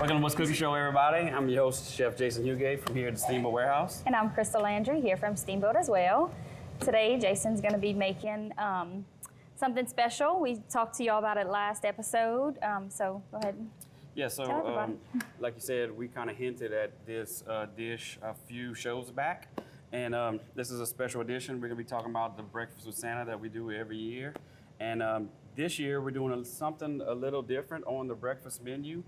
Welcome to What's Cooking Show, everybody. I'm your host, Chef Jason Hugate from here at the Steamboat Warehouse. And I'm Crystal Landry here from Steamboat as well. Today, Jason's going to be making something special. We talked to y'all about it last episode, so go ahead. Yeah, so like you said, we kind of hinted at this dish a few shows back. And this is a special edition. We're going to be talking about the breakfast with Santa that we do every year. And this year, we're doing something a little different on the breakfast menu.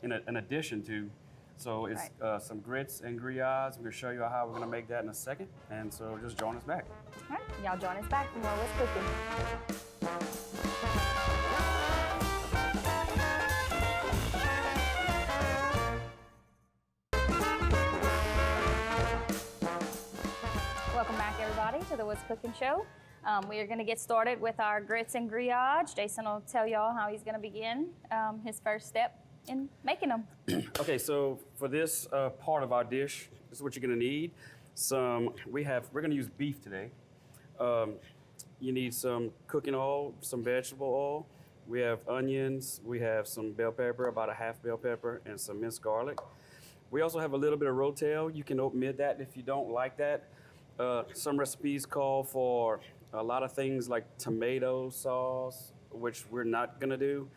In addition to, so it's some grits and grillades. I'm going to show you how we're going to make that in a second, and so just join us back. All right, y'all join us back for more What's Cooking. Welcome back, everybody, to the What's Cooking Show. We are going to get started with our grits and grillades. Jason will tell y'all how he's going to begin his first step in making them. Okay, so for this part of our dish, this is what you're gonna need. We're gonna use beef today. You need some cooking oil, some vegetable oil. We have onions, we have some bell pepper, about a half bell pepper, and some minced garlic. We also have a little bit of rotel. You can omit that if you don't like that. Some recipes call for a lot of things like tomato sauce, which we're not gonna do.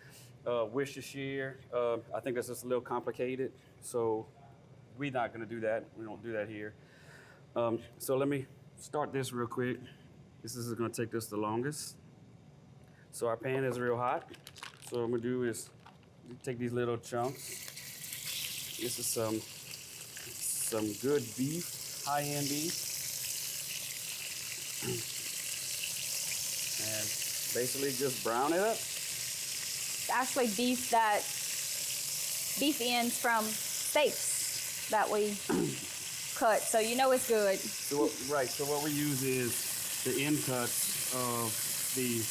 Worcestershire, I think that's just a little complicated, so we're not going to do that. We don't do that here. So let me start this real quick. This is going to take us the longest. So our pan is real hot. So what I'm going to do is take these little chunks. This is some good beef, high-end beef. And basically just brown it up. It's actually beef ends from steaks that we cut, so you know it's good. So what we use is the end cuts of the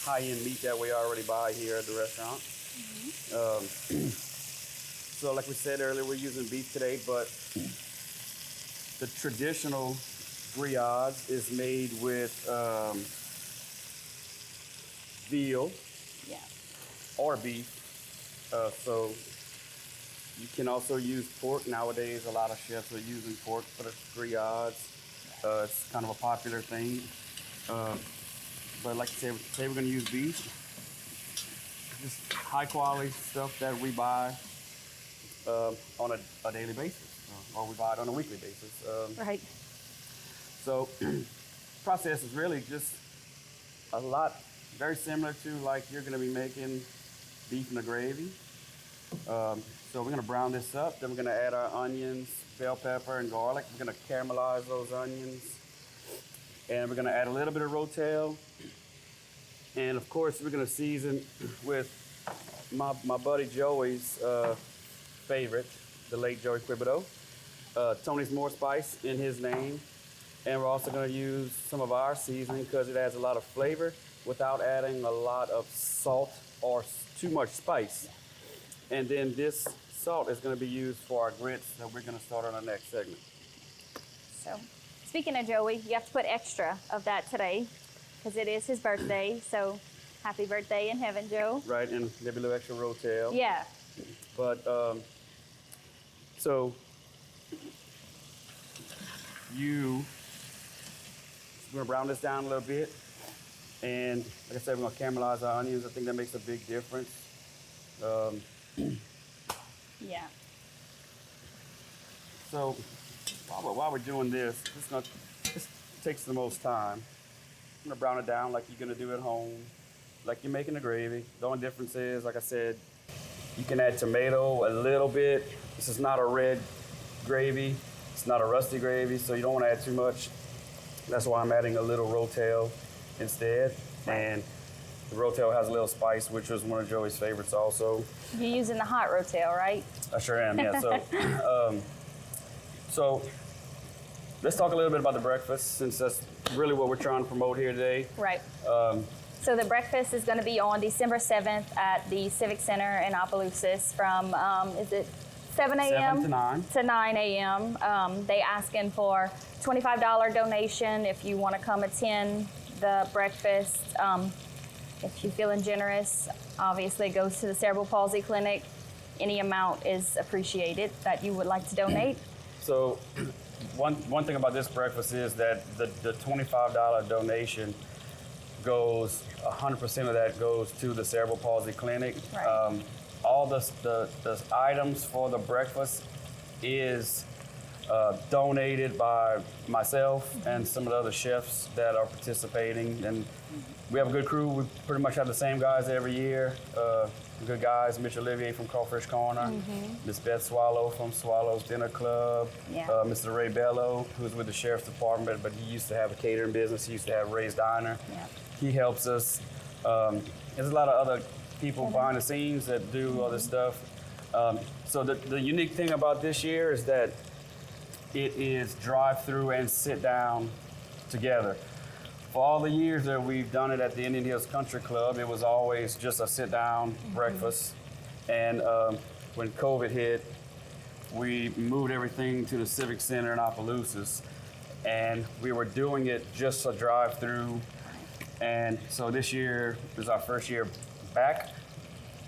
high-end meat that we already buy here at the restaurant. Mm-hmm. So like we said earlier, we're using beef today, but the traditional grillades is made with veal. Yeah. Or beef. So you can also use pork. Nowadays, a lot of chefs are using pork for the grillades. It's kind of a popular thing. But like I said, today we're going to use beef. Just high quality stuff that we buy on a daily basis, or we buy it on a weekly basis. Right. So process is really just a lot. Very similar to like you're going to be making beef in a gravy. So we're going to brown this up. Then we're going to add our onions, bell pepper, and garlic. We're going to caramelize those onions. And we're going to add a little bit of rotel. And of course, we're going to season with my buddy Joey's favorite, the late Joey Quibido. Tony's More Spice in his name. And we're also going to use some of our seasoning because it adds a lot of flavor without adding a lot of salt or too much spice. And then this salt is going to be used for our grits that we're going to start on our next segment. So, speaking of Joey, you have to put extra of that today because it is his birthday. So, happy birthday in heaven, Joe. Right, and maybe a little extra rotel. Yeah. But, so we're going to brown this down a little bit. And like I said, we're going to caramelize our onions. I think that makes a big difference. Yeah. So while we're doing this, this takes the most time. I'm going to brown it down like you're going to do at home, like you're making the gravy. The only difference is, like I said, you can add tomato a little bit. This is not a red gravy. It's not a rusty gravy, so you don't want to add too much. That's why I'm adding a little rotel instead. And the rotel has a little spice, which was one of Joey's favorites also. You're using the hot rotel, right? I sure am, yeah. So let's talk a little bit about the breakfast, since that's really what we're trying to promote here today. Right. So the breakfast is going to be on December 7th at the Civic Center in Opelousas from, is it 7 a.m. 7 to 9. To 9 a.m. They asking for $25 donation if you want to come attend the breakfast. If you're feeling generous, obviously it goes to the Cerebral Palsy Clinic. any amount is appreciated that you would like to donate. So one thing about this breakfast is that the $25 donation goes, 100% of that goes to the Cerebral Palsy Clinic. Right. All the items for the breakfast is donated by myself and some of the other chefs that are participating. And we have a good crew. We pretty much have the same guys every year. Good guys, Mitch Olivier from Crawfish Corner, Miss Beth Swallow from Swallow's Dinner Club, Yeah. Mr. Ray Bello, who's with the Sheriff's Department, but he used to have a catering business. He used to have Ray's Diner. Yeah. He helps us. There's a lot of other people behind the scenes that do all this stuff. So the unique thing about this year is that it is drive-through and sit down together. For all the years that we've done it at the Indian Hills Country Club, it was always just a sit-down breakfast. And when COVID hit, we moved everything to the Civic Center in Opelousas. And we were doing it just a drive-through. And so this year is our first year back,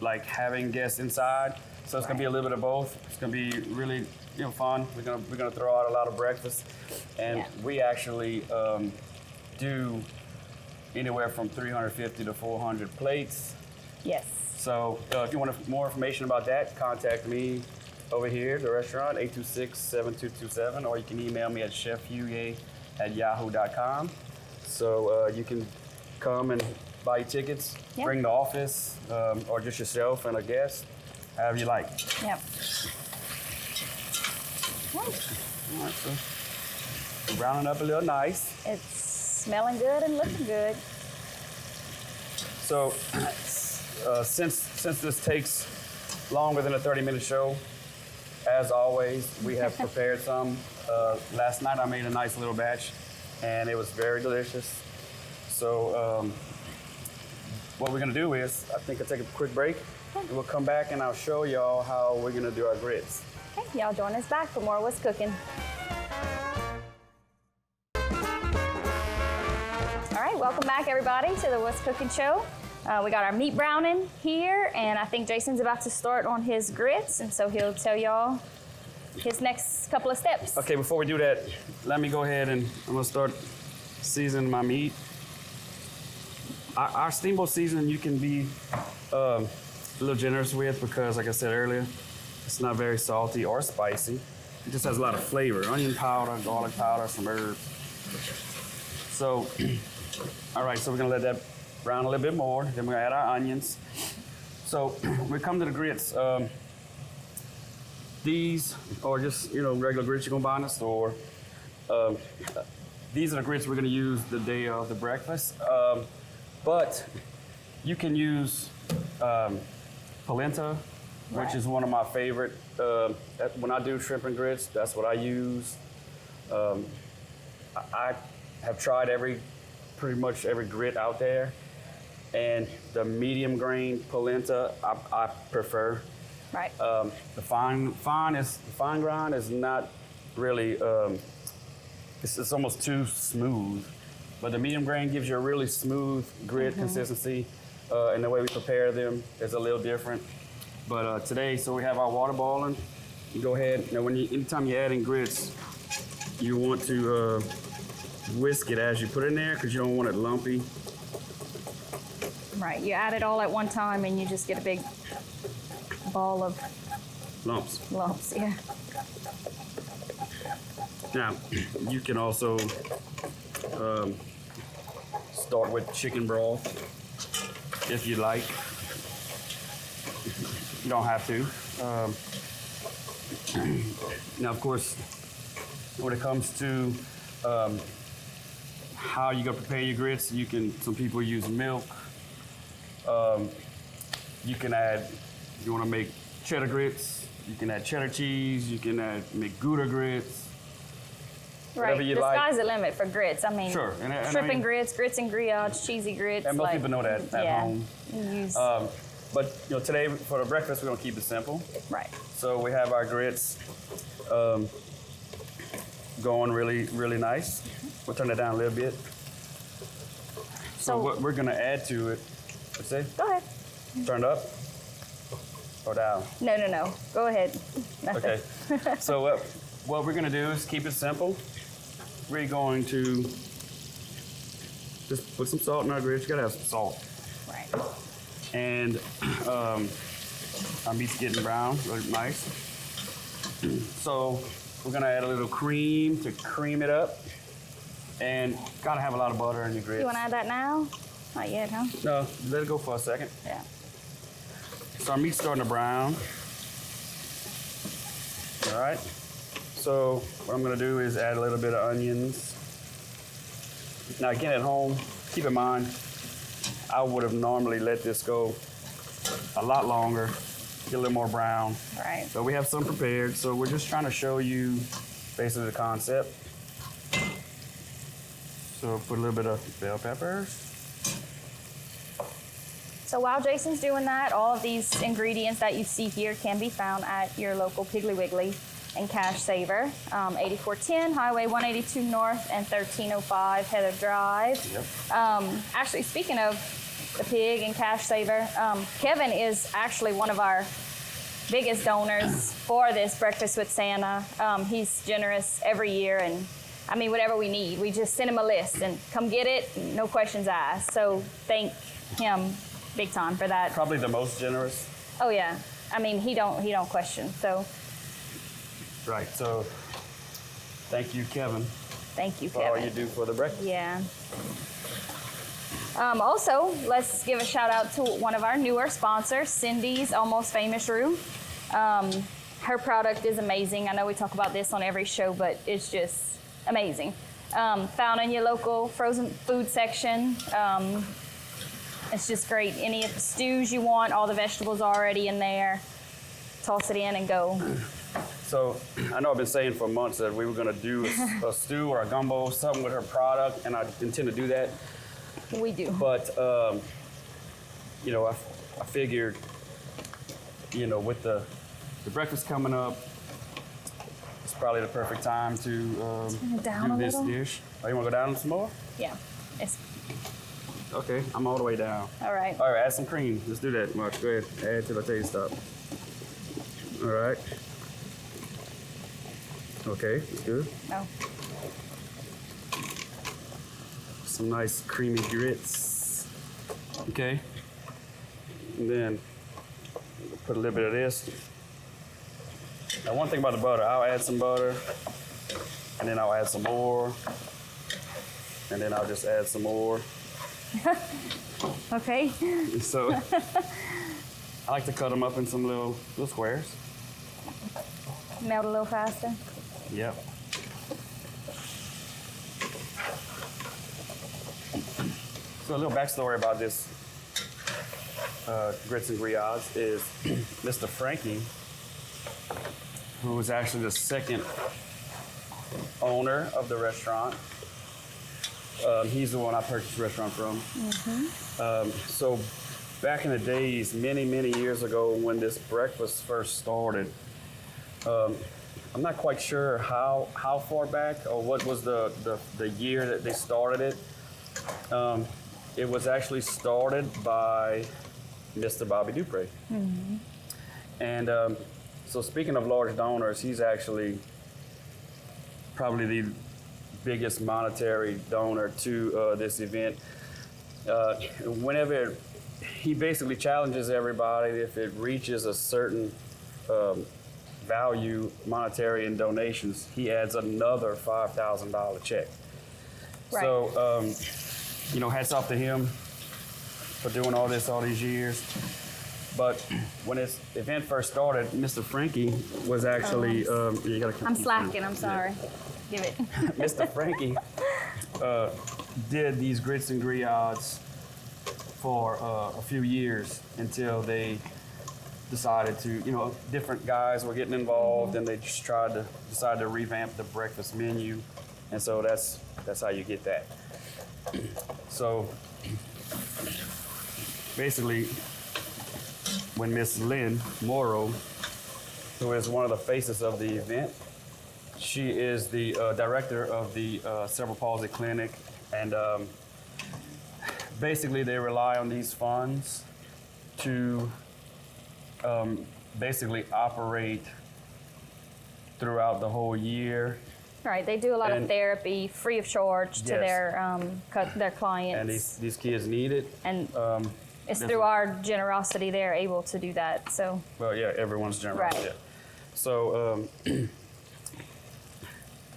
like having guests inside. So it's gonna be a little bit of both. It's gonna be really, fun. We're gonna throw out a lot of breakfast, and we actually do anywhere from 350 to 400 plates. Yes. So if you want more information about that, contact me over here at the restaurant, 826-7227, or you can email me at chefhuye@yahoo.com. So you can come and buy your tickets, bring the office, or just yourself and a guest, however you like. Yep. All right, so we're browning up a little nice. It's smelling good and looking good. So since this takes longer than a 30-minute show, as always, we have prepared some. Last night I made a nice little batch, and it was very delicious. So what we're gonna do is, I think I'll take a quick break, and we'll come back and I'll show y'all how we're gonna do our grits. Okay, y'all join us back for more What's Cooking. All right, welcome back everybody to the What's Cooking show. We got our meat browning here, and I think Jason's about to start on his grits, and so he'll tell y'all his next couple of steps. Okay, before we do that, let me go ahead and I'm gonna start seasoning my meat. Our steamboat seasoning you can be a little generous with because, like I said earlier, it's not very salty or spicy. It just has a lot of flavor. Onion powder, garlic powder, some herbs. So, all right, so we're gonna let that brown a little bit more. Then we're gonna add our onions. So when we come to the grits, these are just, regular grits you're gonna buy in the store. These are the grits we're gonna use the day of the breakfast. But you can use polenta, which is one of my favorite. When I do shrimp and grits, that's what I use. I have tried pretty much every grit out there, and the medium grain polenta I prefer. Right. The fine grind is not really. It's almost too smooth. But the medium grain gives you a really smooth grit consistency, and the way we prepare them is a little different. But today, so we have our water boiling. You go ahead. Now, anytime you're adding grits, you want to whisk it as you put it in there because you don't want it lumpy. Right. You add it all at one time, and you just get a big ball of Lumps. Yeah. Now, you can also start with chicken broth if you like. You don't have to. Now, of course, when it comes to how you're gonna prepare your grits, some people use milk. You can add, if you wanna make cheddar grits, you can add cheddar cheese, you can make Gouda grits. Right, you the like. sky's the limit for grits. I mean, Sure. shrimp and grits and griots, cheesy grits. And most people know that at home. You use, But today for the breakfast, we're gonna keep it simple. right. So we have our grits going really, really nice. We'll turn it down a little bit. So what we're gonna add to it, let's see, Go ahead. turn it up. or down? No. Go ahead. Nothing. Okay. So what we're gonna do is keep it simple. We're going to just put some salt in our grits. You gotta have some salt. Right. And our meat's getting brown, really nice. So we're gonna add a little cream to cream it up. And gotta have a lot of butter in your grits. You want to add that now? Not yet, huh? No, let it go for a second. Yeah. So our meat's starting to brown. All right. So what I'm gonna do is add a little bit of onions. Now again, at home, keep in mind, I would have normally let this go a lot longer, get a little more brown. Right. But we have some prepared, so we're just trying to show you basically the concept. So put a little bit of bell peppers. So while Jason's doing that, all of these ingredients that you see here can be found at your local Piggly Wiggly and Cash Saver, 8410 Highway 182 North and 1305 Heather Drive. Yep. Actually, speaking of the Pig and Cash Saver, Kevin is actually one of our biggest donors for this Breakfast with Santa. He's generous every year, and I mean, whatever we need, we just send him a list and come get it, no questions asked. So thank him big time for that. Probably the most generous. Oh yeah, I mean, he don't question. So Right. So thank you, Kevin, thank you, for Kevin. all you do for the breakfast. Yeah. Also, let's give a shout out to one of our newer sponsors, Cindy's Almost Famous Roux. Her product is amazing. I know we talk about this on every show, but it's just amazing. Found in your local frozen food section. It's just great. Any of the stews you want, all the vegetables already in there. Toss it in and go. So I know I've been saying for months that we were going to do a stew or a gumbo, something with her product, and I intend to do that. We do. But, you know, I figured, you know, with the breakfast coming up, it's probably the perfect time to down do a this little. dish. Oh, you want to go down some more? Yeah. It's Okay, I'm all the way down. all right. All right, add some cream. Let's do that, Mark. Go ahead. Add till I tell you to stop. All right. Okay, that's good. No. Some nice creamy grits. Okay. And then put a little bit of this. Now, one thing about the butter, I'll add some butter, and then I'll add some more, and then I'll just add some more. Okay. So I like to cut them up in some little squares. Melt a little faster. Yep. So a little backstory about this grits and grillades is Mr. Frankie, who was actually the second owner of the restaurant. He's the one I purchased the restaurant from. So back in the days, many, many years ago when this breakfast first started, I'm not quite sure how far back or what was the year that they started it. It was actually started by Mr. Bobby Dupre. And so speaking of large donors, he's actually probably the biggest monetary donor to this event. Whenever he basically challenges everybody, if it reaches a certain value monetary in donations, he adds another $5,000 check. Right. So, you know, hats off to him for doing all this all these years. But when this event first started, Mr. Frankie was actually, you gotta I'm slacking, I'm sorry. Give it. Mr. Frankie did these grits and grillades for a few years until they decided to, you know, different guys were getting involved and they just decided to revamp the breakfast menu. And so that's how you get that. So basically, when Miss Lynn Morrow, who is one of the faces of the event, she is the director of the Cerebral Palsy Clinic, and basically they rely on these funds to basically operate throughout the whole year. Right, they do a lot of therapy free of charge to their clients. And these kids need it. And it's through our generosity they're able to do that. So. Well, yeah, everyone's generous. Right. Yeah. So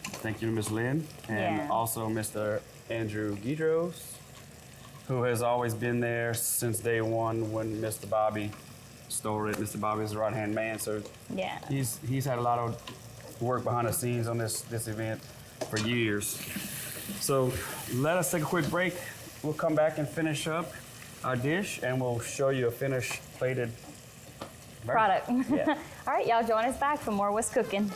thank you, Ms. Lynn, and also Mr. Andrew Guidros, who has always been there since day one when Mr. Bobby started. Mr. Bobby is the right-hand man, so he's had a lot of work behind the scenes on this event for years. So let us take a quick break. We'll come back and finish up our dish, and we'll show you a finished plated product. Yeah. All right, y'all join us back for more What's Cooking.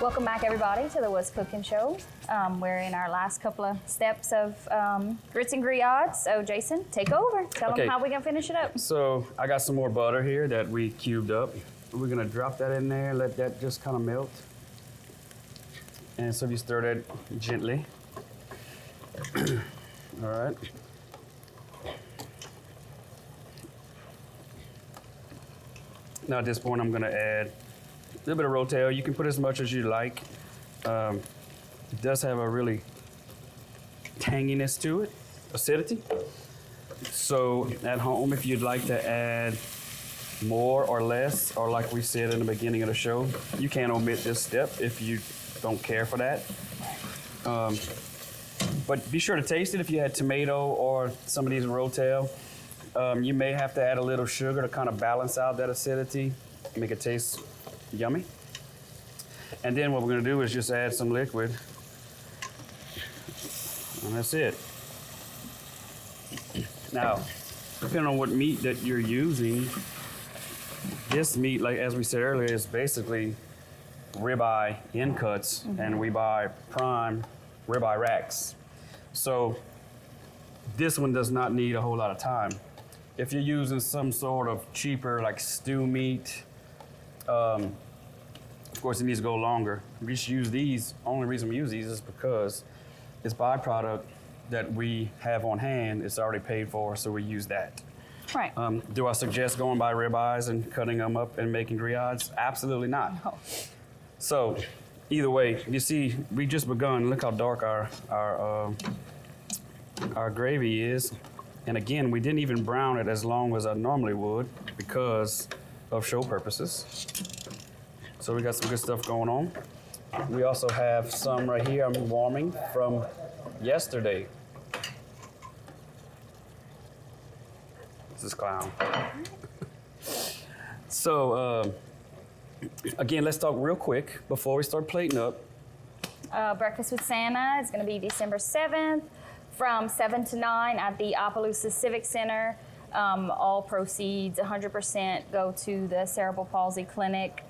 Welcome back, everybody, to the What's Cooking show. We're in our last couple of steps of grits and grillades. So, Jason, take over. Tell them how we're going to finish it up. So, I got some more butter here that we cubed up. We're going to drop that in there, let that just kind of melt. And so, you stir that gently. All right. Now, at this point, I'm going to add a little bit of Rotel. You can put as much as you like. It does have a really tanginess to it, acidity. So at home, if you'd like to add more or less, or like we said in the beginning of the show, you can omit this step if you don't care for that. But be sure to taste it. If you had tomato or some of these Rotel, you may have to add a little sugar to kind of balance out that acidity, make it taste yummy. And then what we're going to do is just add some liquid. And that's it. Now, depending on what meat that you're using, this meat, like as we said earlier, is basically ribeye end cuts, and we buy prime ribeye racks. So this one does not need a whole lot of time. If you're using some sort of cheaper, like stew meat, of course, it needs to go longer. We just use these. Only reason we use these is because it's byproduct that we have on hand. It's already paid for, so we use that. Right. Do I suggest going by ribeyes and cutting them up and making grillades? Absolutely not. No. So, either way, you see, we just begun. Look how dark our gravy is. And again, we didn't even brown it as long as I normally would because of show purposes. So we got some good stuff going on. We also have some right here I'm warming from yesterday. This is clown. So again, let's talk real quick before we start plating up. Breakfast with Santa is going to be December 7th from 7 to 9 at the Opelousas Civic Center. All proceeds, 100%, go to the Cerebral Palsy Clinic.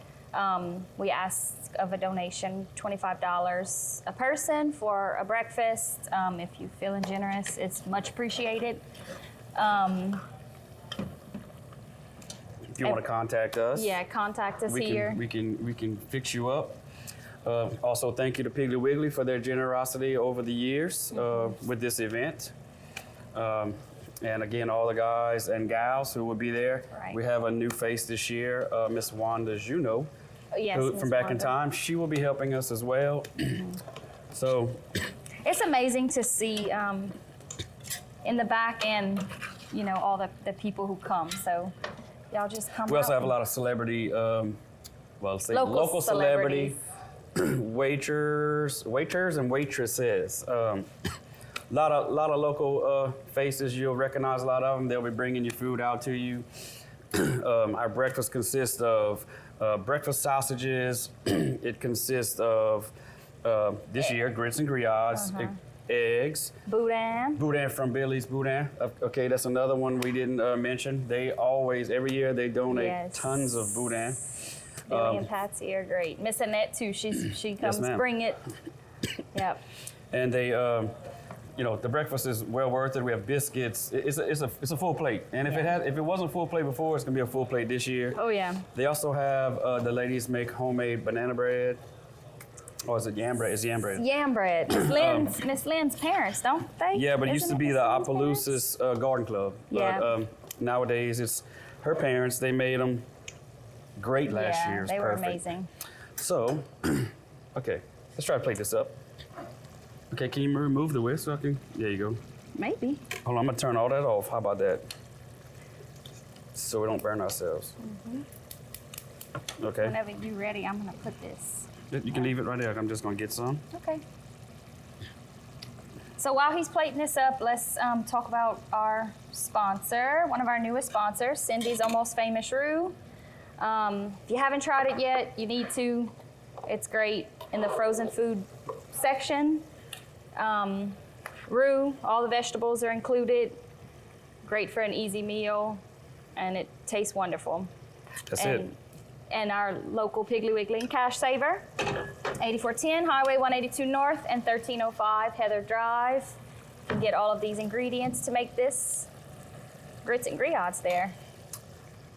We ask of a donation, $25 a person for a breakfast. If you're feeling generous, it's much appreciated. If you want to contact us, contact us here. We can fix you up. Also, thank you to Piggly Wiggly for their generosity over the years with this event. And again, all the guys and gals who will be there. Right. We have a new face this year, Miss Wanda Juno, from back in time. She will be helping us as well. So it's amazing to see in the back end, all the people who come. So y'all just come. We also have a lot of celebrity, local celebrity waiters and waitresses. A lot of local faces. You'll recognize a lot of them. They'll be bringing your food out to you. Our breakfast consists of breakfast sausages. It consists of, this year, grits and grillades, eggs. Boudin from Billy's Boudin. Okay, that's another one we didn't mention. They always, every year, they donate tons of Boudin. Billy and Patsy are great. Miss Annette, too. She comes bring it. Yep. And they the breakfast is well worth it. We have biscuits. It's a full plate. And if it wasn't full plate before, it's gonna be a full plate this year. Oh yeah. They also have the ladies make homemade banana bread. Or is it yam bread? It's yam bread. Yam bread. Miss Lynn's parents, don't they? Yeah, but it used to Isn't be Miss the Lynn's parents? Opelousas Garden Club. Yeah. But nowadays it's her parents. They made them great last year. It's they were perfect. amazing. So, okay, let's try to plate this up. Okay, can you remove the whisk? So I can, there you go. Maybe. Hold on, I'm gonna turn all that off. How about that? So we don't burn ourselves. Okay. Whenever you're ready, I'm gonna put this. You can leave it right there. I'm just gonna get some. Okay. So while he's plating this up, let's talk about our sponsor, one of our newest sponsors, Cindy's Almost Famous Roux. If you haven't tried it yet, you need to. It's great in the frozen food section. Roux, all the vegetables are included. Great for an easy meal, and it tastes wonderful. That's it. And our local Piggly Wiggly and Cash Saver, 8410 Highway 182 North and 1305 Heather Drive. You can get all of these ingredients to make this grits and grillades there.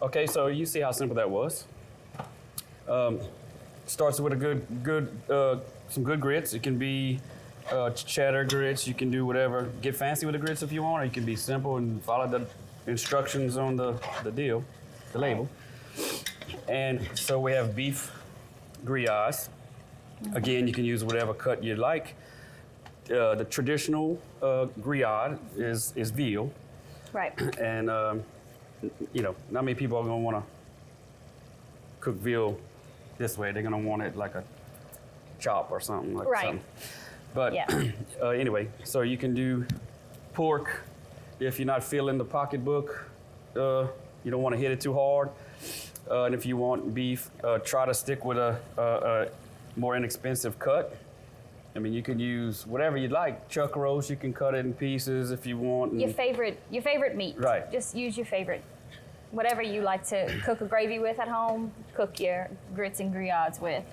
Okay, so you see how simple that was. Starts with some good grits. It can be cheddar grits. You can do whatever. Get fancy with the grits if you want, or you can be simple and follow the instructions on the label. And so we have beef grillades. Again, you can use whatever cut you like. The traditional grillade is veal. Right. And, not many people are going to want to cook veal this way. They're going to want it like a chop or something. Like Right. something. But anyway, so you can do pork if you're not feeling the pocketbook. You don't want to hit it too hard. And if you want beef, try to stick with a more inexpensive cut. I mean, you can use whatever you'd like. Chuck roast, you can cut it in pieces if you want. Your favorite meat. Right. Just use your favorite. Whatever you like to cook a gravy with at home, cook your grits and grillades with.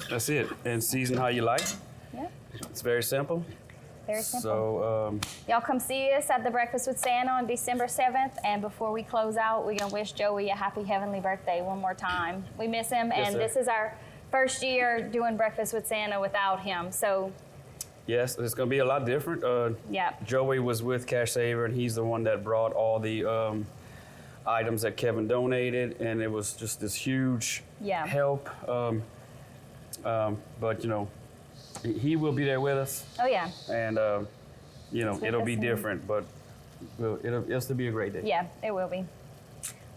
That's it. And season how you like. Yeah. It's very simple. Very simple. So, y'all come see us at the Breakfast with Santa on December 7th. And before we close out, we're going to wish Joey a happy heavenly birthday one more time. We miss him, Yes, and sir. this is our first year doing Breakfast with Santa without him. So, yes, it's going to be a lot different. yeah. Joey was with Cash Saver, and he's the one that brought all the items that Kevin donated, and it was just this huge help. But, he will be there with us. Oh, yeah. And, it'll be different, but it'll still be a great day. Yeah, it will be.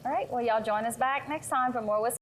All right. Well, y'all join us back next time for more What's